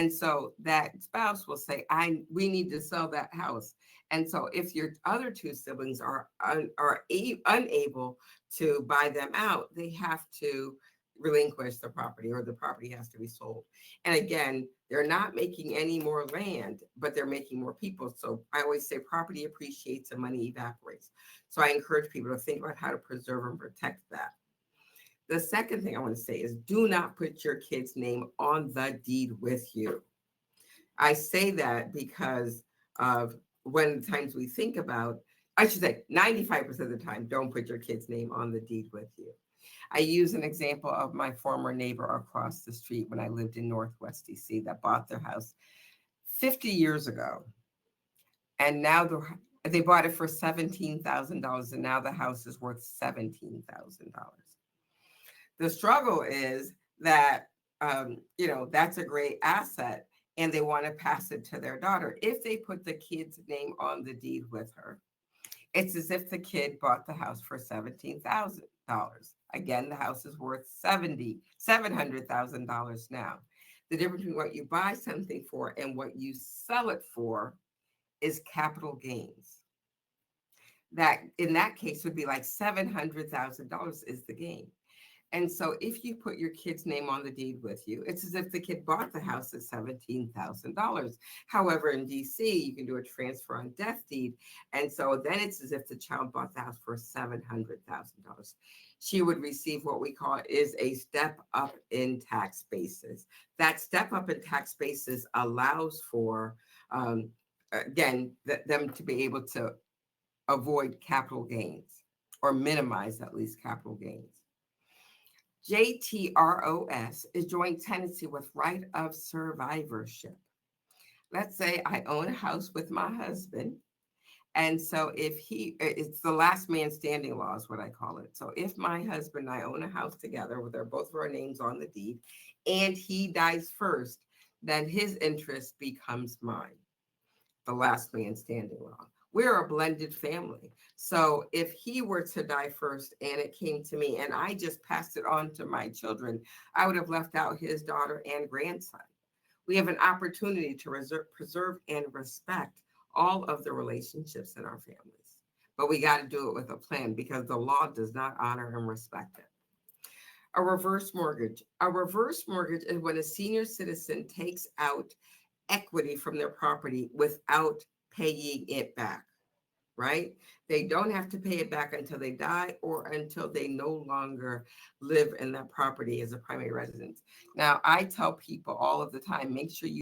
And so that spouse will say, we need to sell that house. And so if your other two siblings are unable to buy them out, they have to relinquish the property, or the property has to be sold. And again, they're not making any more land, but they're making more people. So I always say property appreciates and money evaporates. So I encourage people to think about how to preserve and protect that. The second thing I want to say is, do not put your kid's name on the deed with you. I say that because of when the times we think about, I should say 95% of the time, don't put your kid's name on the deed with you. I use an example of my former neighbor across the street when I lived in Northwest DC that bought their house 50 years ago. And now they bought it for $17,000, and now the house is worth $17,000. The struggle is that, that's a great asset, and they want to pass it to their daughter. If they put the kid's name on the deed with her, it's as if the kid bought the house for $17,000. Again, the house is worth $700,000 now. The difference between what you buy something for and what you sell it for is capital gains. That in that case would be like $700,000 is the gain. And so if you put your kid's name on the deed with you, it's as if the kid bought the house at $17,000. However, in DC, you can do a transfer on death deed. And so then it's as if the child bought the house for $700,000. She would receive what we call is a step up in tax basis. That step up in tax basis allows for, again, them to be able to avoid capital gains, or minimize at least capital gains. JTROS is joint tenancy with right of survivorship. Let's say I own a house with my husband. And so it's the last man standing law is what I call it. So if my husband and I own a house together with both of our names on the deed, and he dies first, then his interest becomes mine. The last man standing law. We're a blended family. So if he were to die first and it came to me and I just passed it on to my children, I would have left out his daughter and grandson. We have an opportunity to preserve and respect all of the relationships in our families. But we got to do it with a plan, because the law does not honor and respect it. A reverse mortgage. A reverse mortgage is when a senior citizen takes out equity from their property without paying it back, right? They don't have to pay it back until they die or until they no longer live in that property as a primary residence. Now, I tell people all of the time, make sure you